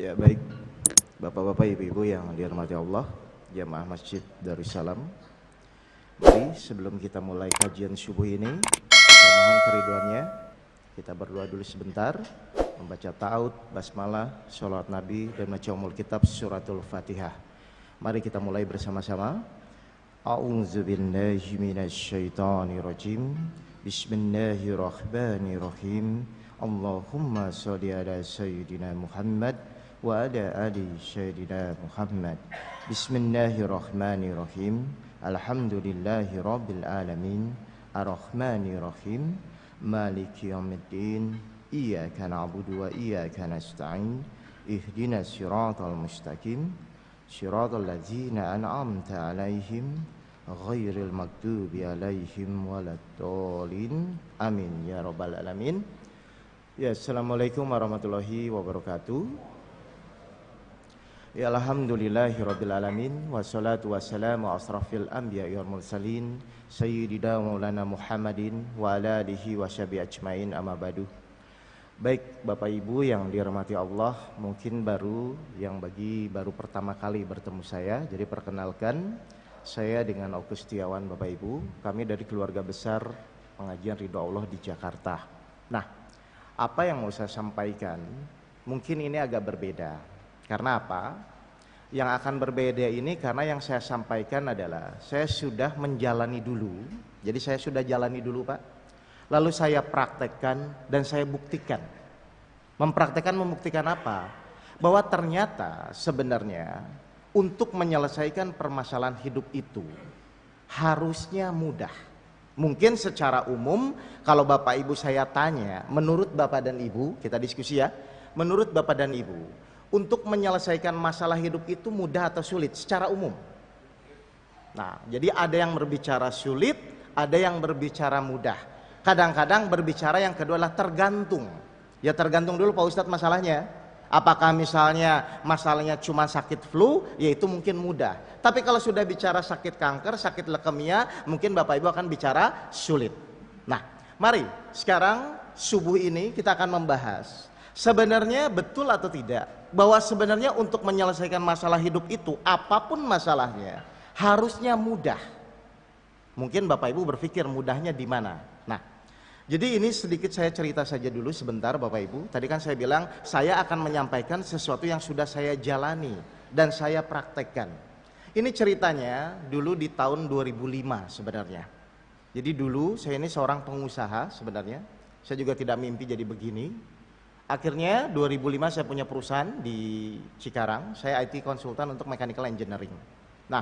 Ya baik, Bapak-bapak, Ibu-ibu yang dirahmati Allah, Jamaah Masjid Darussalam. Mari sebelum kita mulai kajian subuh ini, saya mohon keriduannya. Kita berdoa dulu sebentar, membaca ta'awud, basmalah, sholawat Nabi, dan baca umul kitab suratul Fatihah. Mari kita mulai bersama-sama. A'udzubillahi minasyaitonirrajim. Bismillahirrahmanirrahim. Allahumma sholli ala sayyidina Muhammad wa ala ali sayyidina Muhammad. Bismillahirrahmanirrahim. Alhamdulillahi rabbil alamin. Ar-Rahmanirrahim. Maliki yaumiddin. Iyyaka na'budu wa iyyaka nasta'in. Ihdinas siratal mustaqim. Siratal ladzina an'amta 'alaihim ghairil maghdubi 'alaihim waladdallin. Amin ya rabbal alamin. Ya, assalamualaikum warahmatullahi wabarakatuh. Ya, alhamdulillahirabbil alamin, wassalatu wassalamu asrafil anbiya'i wal mursalin sayyidina maulana Muhammadin wa ala alihi washabihi ajmain, amma ba'du. Baik Bapak Ibu yang dirahmati Allah, mungkin baru pertama kali bertemu saya, jadi perkenalkan, saya dengan Aukus Setiawan Bapak Ibu. Kami dari keluarga besar pengajian Ridho Allah di Jakarta. Nah, apa yang mau saya sampaikan mungkin ini agak berbeda. Karena apa? Yang akan berbeda ini karena yang saya sampaikan adalah saya sudah menjalani dulu. Jadi saya sudah jalani dulu Pak. Lalu saya praktekkan dan saya buktikan. Membuktikan apa? Bahwa ternyata sebenarnya untuk menyelesaikan permasalahan hidup itu harusnya mudah. Mungkin secara umum kalau Bapak Ibu saya tanya, menurut Bapak dan Ibu, kita diskusi ya, menurut Bapak dan Ibu, untuk menyelesaikan masalah hidup itu mudah atau sulit secara umum? Nah, jadi ada yang berbicara sulit, ada yang berbicara mudah. Kadang-kadang berbicara yang kedua adalah tergantung. Ya tergantung dulu Pak Ustadz masalahnya. Apakah misalnya masalahnya cuma sakit flu, yaitu mungkin mudah. Tapi kalau sudah bicara sakit kanker, sakit leukemia, mungkin Bapak Ibu akan bicara sulit. Nah, mari sekarang subuh ini kita akan membahas sebenarnya betul atau tidak bahwa sebenarnya untuk menyelesaikan masalah hidup itu, apapun masalahnya, harusnya mudah. Mungkin Bapak Ibu berpikir mudahnya di mana? Nah, jadi ini sedikit saya cerita saja dulu sebentar Bapak Ibu. Tadi kan saya bilang saya akan menyampaikan sesuatu yang sudah saya jalani dan saya praktekkan. Ini ceritanya dulu di tahun 2005 sebenarnya. Jadi dulu saya ini seorang pengusaha sebenarnya. Saya juga tidak mimpi jadi begini. Akhirnya 2005 saya punya perusahaan di Cikarang. Saya IT konsultan untuk mechanical engineering. Nah,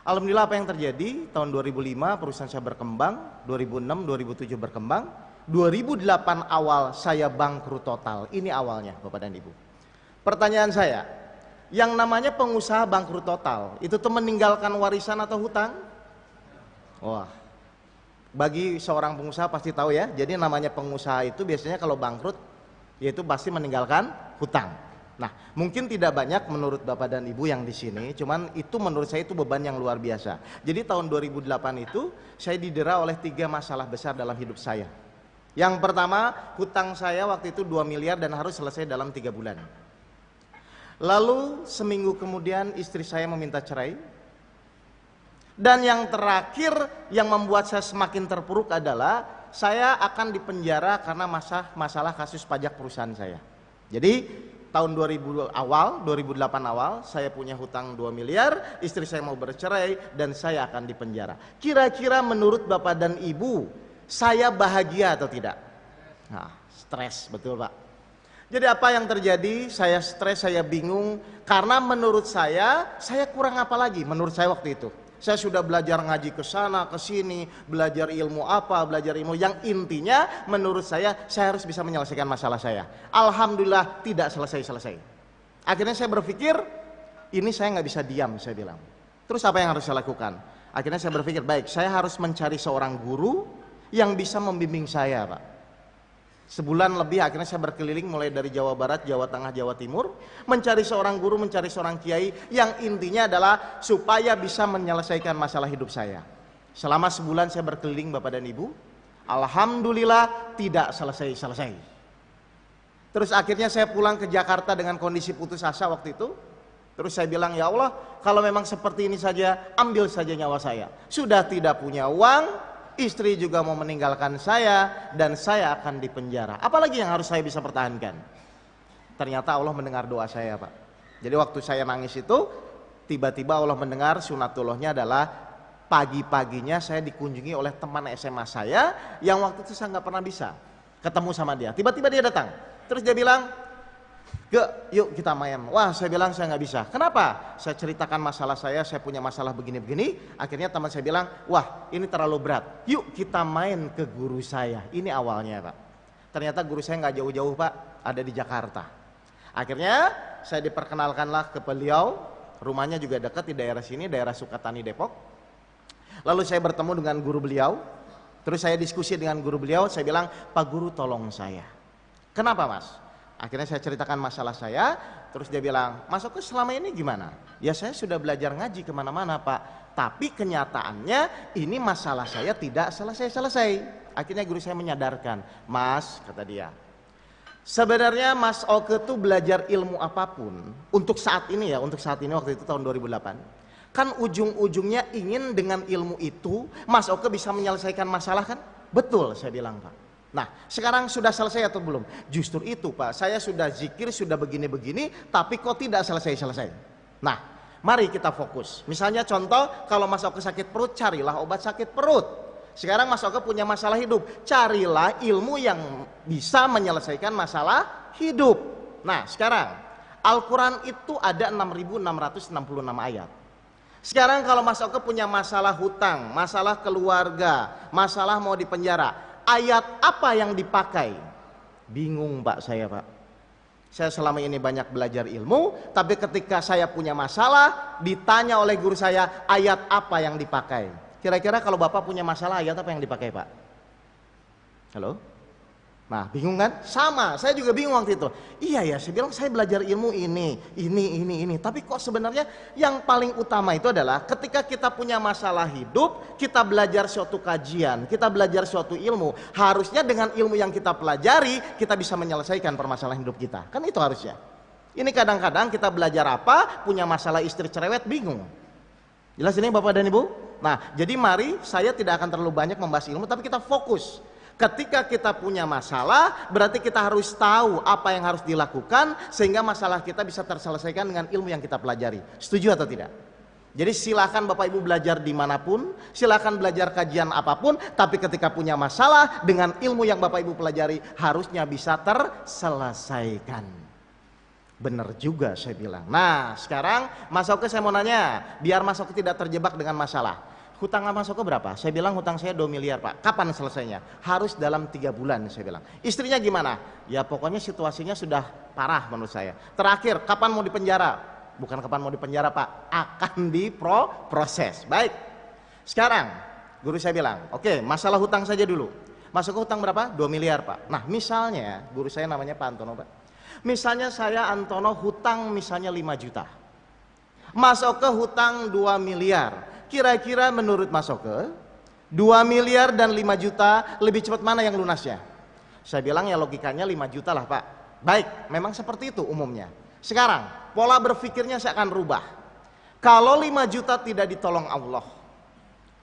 alhamdulillah apa yang terjadi, tahun 2005 perusahaan saya berkembang, 2006, 2007 berkembang, 2008 awal saya bangkrut total. Ini awalnya Bapak dan Ibu. Pertanyaan saya, yang namanya pengusaha bangkrut total, itu tuh meninggalkan warisan atau hutang? Wah, bagi seorang pengusaha pasti tahu ya, jadi namanya pengusaha itu biasanya kalau bangkrut, yaitu pasti meninggalkan hutang. Nah, mungkin tidak banyak menurut Bapak dan Ibu yang di sini, cuman itu menurut saya itu beban yang luar biasa. Jadi tahun 2008 itu saya didera oleh 3 masalah besar dalam hidup saya. Yang pertama, hutang saya waktu itu 2 miliar dan harus selesai dalam 3 bulan. Lalu seminggu kemudian istri saya meminta cerai. Dan yang terakhir yang membuat saya semakin terpuruk adalah saya akan dipenjara karena masalah kasus pajak perusahaan saya. Jadi tahun 2008 awal saya punya hutang 2 miliar, istri saya mau bercerai dan saya akan dipenjara. Kira-kira menurut Bapak dan Ibu, saya bahagia atau tidak? Nah, stres, betul Pak. Jadi apa yang terjadi? Saya stres, saya bingung karena menurut saya kurang apa lagi menurut saya waktu itu. Saya sudah belajar ngaji ke sana, ke sini, belajar ilmu yang intinya menurut saya harus bisa menyelesaikan masalah saya. Alhamdulillah tidak selesai-selesai. Akhirnya saya berpikir, ini saya nggak bisa diam, saya bilang. Terus apa yang harus saya lakukan? Akhirnya saya berpikir, baik, saya harus mencari seorang guru yang bisa membimbing saya, Pak. Sebulan lebih akhirnya saya berkeliling mulai dari Jawa Barat, Jawa Tengah, Jawa Timur, mencari seorang guru, mencari seorang kiai yang intinya adalah supaya bisa menyelesaikan masalah hidup saya. Selama sebulan saya berkeliling Bapak dan Ibu, alhamdulillah tidak selesai-selesai. Terus akhirnya saya pulang ke Jakarta dengan kondisi putus asa waktu itu. Terus saya bilang, ya Allah, kalau memang seperti ini saja, ambil saja nyawa saya. Sudah tidak punya uang, istri juga mau meninggalkan saya, dan saya akan dipenjara. Apalagi yang harus saya bisa pertahankan? Ternyata Allah mendengar doa saya, Pak. Jadi waktu saya nangis itu, tiba-tiba Allah mendengar. Sunatullahnya adalah pagi-paginya saya dikunjungi oleh teman SMA saya, yang waktu itu saya nggak pernah bisa ketemu sama dia. Tiba-tiba dia datang. Terus dia bilang, yuk kita main. Wah, saya bilang saya nggak bisa. Kenapa? Saya ceritakan masalah saya punya masalah begini-begini. Akhirnya teman saya bilang, wah ini terlalu berat. Yuk kita main ke guru saya. Ini awalnya, Pak. Ternyata guru saya nggak jauh-jauh, Pak, ada di Jakarta. Akhirnya saya diperkenalkanlah ke beliau. Rumahnya juga dekat di daerah sini, daerah Sukatani, Depok. Lalu saya bertemu dengan guru beliau. Terus saya diskusi dengan guru beliau. Saya bilang, Pak Guru tolong saya. Kenapa, Mas? Akhirnya saya ceritakan masalah saya. Terus dia bilang, Mas Oke selama ini gimana? Ya saya sudah belajar ngaji kemana-mana, Pak. Tapi kenyataannya ini masalah saya tidak selesai-selesai. Akhirnya guru saya menyadarkan, Mas, kata dia, sebenarnya Mas Oke tuh belajar ilmu apapun untuk saat ini ya, untuk saat ini waktu itu tahun 2008. Kan ujung-ujungnya ingin dengan ilmu itu Mas Oke bisa menyelesaikan masalah kan? Betul, saya bilang, Pak. Nah, sekarang sudah selesai atau belum? Justru itu, Pak, saya sudah zikir, sudah begini-begini, tapi kok tidak selesai-selesai. Nah, mari kita fokus. Misalnya contoh, kalau Mas Oke sakit perut, carilah obat sakit perut. Sekarang Mas Oke punya masalah hidup, carilah ilmu yang bisa menyelesaikan masalah hidup. Nah, sekarang Al-Quran itu ada 6.666 ayat. Sekarang kalau Mas Oke punya masalah hutang, masalah keluarga, masalah mau dipenjara, ayat apa yang dipakai? Bingung, Pak, saya, Pak. Saya selama ini banyak belajar ilmu, tapi ketika saya punya masalah, ditanya oleh guru saya, ayat apa yang dipakai? Kira-kira kalau Bapak punya masalah, ayat apa yang dipakai, Pak? Halo? Nah, bingung kan? Sama, saya juga bingung waktu itu. Iya ya, saya bilang saya belajar ilmu ini. Tapi kok sebenarnya yang paling utama itu adalah ketika kita punya masalah hidup, kita belajar suatu kajian, kita belajar suatu ilmu. Harusnya dengan ilmu yang kita pelajari, kita bisa menyelesaikan permasalahan hidup kita. Kan itu harusnya. Ini kadang-kadang kita belajar apa, punya masalah istri cerewet, bingung. Jelas ini Bapak dan Ibu? Nah, jadi mari, saya tidak akan terlalu banyak membahas ilmu, tapi kita fokus. Ketika kita punya masalah, berarti kita harus tahu apa yang harus dilakukan sehingga masalah kita bisa terselesaikan dengan ilmu yang kita pelajari. Setuju atau tidak? Jadi silakan Bapak Ibu belajar dimanapun, silakan belajar kajian apapun, tapi ketika punya masalah dengan ilmu yang Bapak Ibu pelajari harusnya bisa terselesaikan. Benar juga saya bilang. Nah, sekarang Mas Oke saya mau nanya, biar Mas Oke tidak terjebak dengan masalah. Hutang Mas Oke berapa? Saya bilang hutang saya 2 miliar, Pak. Kapan selesainya? Harus dalam 3 bulan, saya bilang. Istrinya gimana? Ya pokoknya situasinya sudah parah menurut saya. Terakhir, kapan mau dipenjara? Bukan kapan mau dipenjara, Pak. Akan diproses. Baik. Sekarang, guru saya bilang, oke, masalah hutang saja dulu. Mas Oke hutang berapa? 2 miliar, Pak. Nah, misalnya, guru saya namanya Pak Antono, Pak. Misalnya saya Antono hutang misalnya 5 juta. Mas Oke hutang 2 miliar. Kira-kira menurut Mas Oke 2 miliar dan 5 juta lebih cepat mana yang lunasnya? Saya bilang ya logikanya 5 juta lah, Pak. Baik, memang seperti itu umumnya. Sekarang pola berpikirnya saya akan rubah. Kalau 5 juta tidak ditolong Allah,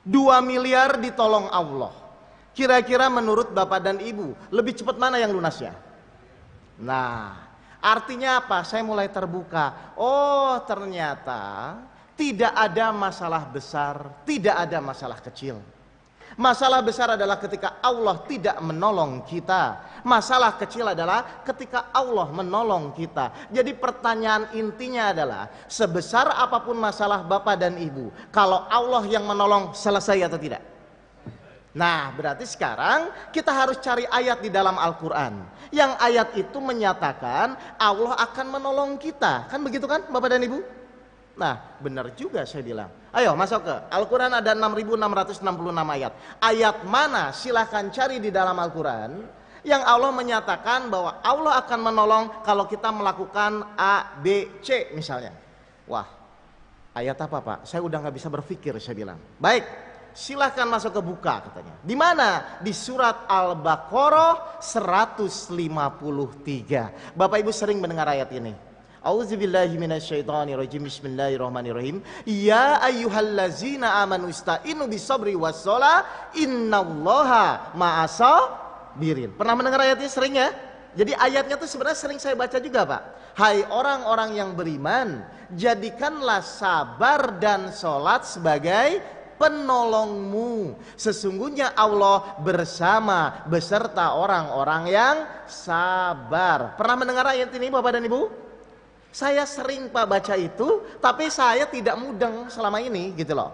2 miliar ditolong Allah, kira-kira menurut Bapak dan Ibu lebih cepat mana yang lunasnya? Nah, artinya apa? Saya mulai terbuka. Oh, ternyata tidak ada masalah besar, tidak ada masalah kecil. Masalah besar adalah ketika Allah tidak menolong kita. Masalah kecil adalah ketika Allah menolong kita. Jadi pertanyaan intinya adalah, sebesar apapun masalah Bapak dan Ibu, kalau Allah yang menolong, selesai atau tidak? Nah, berarti sekarang kita harus cari ayat di dalam Al-Quran yang ayat itu menyatakan Allah akan menolong kita. Kan begitu kan Bapak dan Ibu? Nah, benar juga saya bilang. Ayo masuk ke Al-Quran, ada 6.666 ayat. Ayat mana? Silahkan cari di dalam Al-Quran yang Allah menyatakan bahwa Allah akan menolong kalau kita melakukan A, B, C misalnya. Wah, ayat apa, Pak? Saya udah gak bisa berpikir, saya bilang. Baik, Silahkan masuk ke buka katanya. Di mana? Di surat Al-Baqarah 153. Bapak Ibu sering mendengar ayat ini. Auzubillahi minasyaitonirrajim. Bismillahirrahmanirrahim. Ya ayyuhallazina amanu ista'inu bisabri wassholah innallaha ma'asabirin. Pernah mendengar ayat ini sering ya? Jadi ayatnya tuh sebenarnya sering saya baca juga, Pak. Hai orang-orang yang beriman, jadikanlah sabar dan sholat sebagai penolongmu. Sesungguhnya Allah bersama beserta orang-orang yang sabar. Pernah mendengar ayat ini Bapak dan Ibu? Saya sering Pak baca itu, tapi saya tidak mudeng selama ini gitu loh.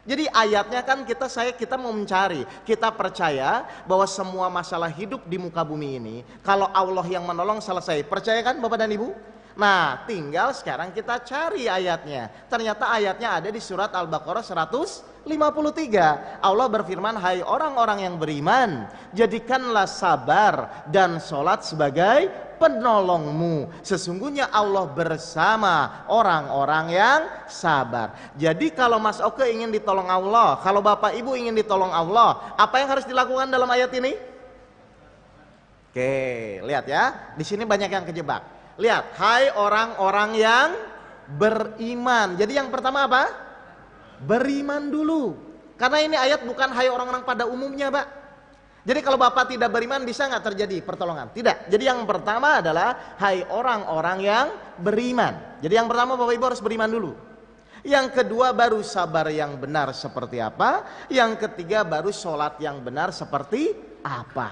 Jadi ayatnya kan kita mau mencari, kita percaya bahwa semua masalah hidup di muka bumi ini kalau Allah yang menolong selesai. Percaya kan Bapak dan Ibu? Nah, tinggal sekarang kita cari ayatnya. Ternyata ayatnya ada di surat Al-Baqarah 153. Allah berfirman, hai orang-orang yang beriman, jadikanlah sabar dan sholat sebagai penolongmu. Sesungguhnya Allah bersama orang-orang yang sabar. Jadi kalau Mas Oke ingin ditolong Allah, kalau Bapak Ibu ingin ditolong Allah, apa yang harus dilakukan dalam ayat ini? Oke, lihat ya. Di sini banyak yang kejebak. Lihat, hai orang-orang yang beriman. Jadi yang pertama apa? Beriman dulu. Karena ini ayat bukan hai orang-orang pada umumnya, Pak. Jadi kalau Bapak tidak beriman bisa nggak terjadi pertolongan? Tidak. Jadi yang pertama adalah hai orang-orang yang beriman. Jadi yang pertama Bapak Ibu harus beriman dulu. Yang kedua baru sabar yang benar seperti apa. Yang ketiga baru sholat yang benar seperti apa.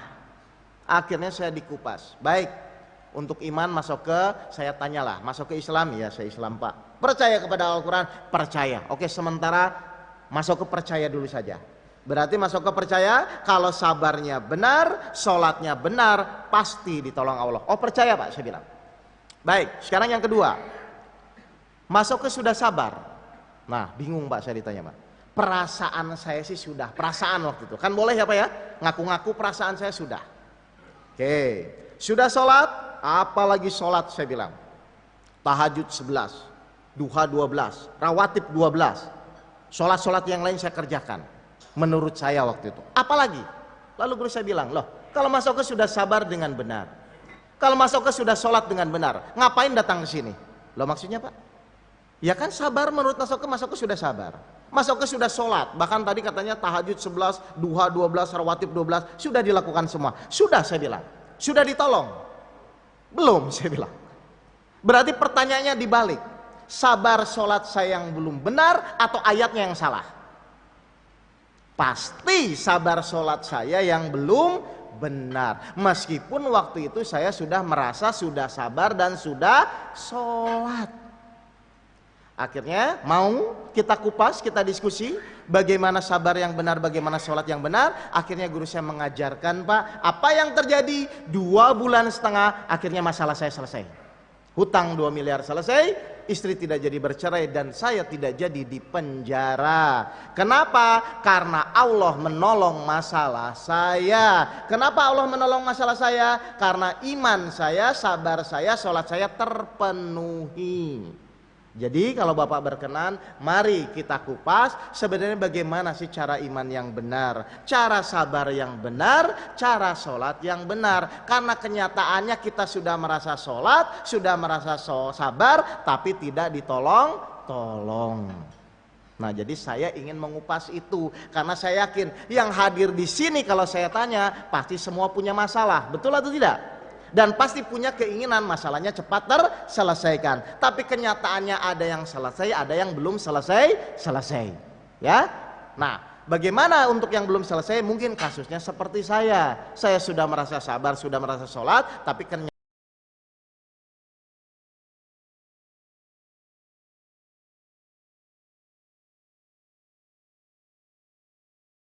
Akhirnya saya dikupas. Baik. Untuk iman masuk ke, saya tanyalah, masuk ke Islam? Ya saya Islam Pak. Percaya kepada Al-Quran? Percaya. Oke, sementara masuk ke percaya dulu saja. Berarti masuk ke percaya, kalau sabarnya benar, sholatnya benar, pasti ditolong Allah. Oh percaya Pak, saya bilang. Baik, sekarang yang kedua. Masuk ke sudah sabar. Nah bingung Pak saya ditanya Pak. Perasaan saya sih sudah, perasaan waktu itu. Kan boleh ya Pak ya, ngaku-ngaku perasaan saya sudah. Oke, sudah sholat, apalagi sholat saya bilang. Tahajud 11, duha 12, rawatib 12. Sholat-sholat yang lain saya kerjakan. Menurut saya waktu itu. Apalagi? Lalu guru saya bilang, loh kalau Mas Oke sudah sabar dengan benar, kalau Mas Oke sudah sholat dengan benar, ngapain datang ke sini? Loh maksudnya Pak? Ya kan sabar menurut Mas Oke sudah sabar. Mas Oke sudah sholat, bahkan tadi katanya tahajud 11, duha 12, rawatib 12, sudah dilakukan semua. Sudah saya bilang. Sudah ditolong? Belum saya bilang. Berarti pertanyaannya dibalik. Sabar sholat saya yang belum benar atau ayatnya yang salah? Pasti sabar sholat saya yang belum benar. Meskipun waktu itu saya sudah merasa sudah sabar dan sudah sholat. Akhirnya mau kita kupas, kita diskusi bagaimana sabar yang benar, bagaimana sholat yang benar. Akhirnya guru saya mengajarkan Pak, apa yang terjadi 2,5 bulan, akhirnya masalah saya selesai. Hutang 2 miliar selesai, istri tidak jadi bercerai dan saya tidak jadi dipenjara. Kenapa? Karena Allah menolong masalah saya. Kenapa Allah menolong masalah saya? Karena iman saya, sabar saya, sholat saya terpenuhi. Jadi kalau Bapak berkenan, mari kita kupas sebenarnya bagaimana sih cara iman yang benar, cara sabar yang benar, cara sholat yang benar. Karena kenyataannya kita sudah merasa sholat, sudah merasa sabar, tapi tidak ditolong. Nah jadi saya ingin mengupas itu, karena saya yakin yang hadir di sini kalau saya tanya pasti semua punya masalah, betul atau tidak? Dan pasti punya keinginan masalahnya cepat terselesaikan. Tapi kenyataannya ada yang selesai, ada yang belum selesai. Ya. Nah, bagaimana untuk yang belum selesai? Mungkin kasusnya seperti saya. Saya sudah merasa sabar, sudah merasa sholat, tapi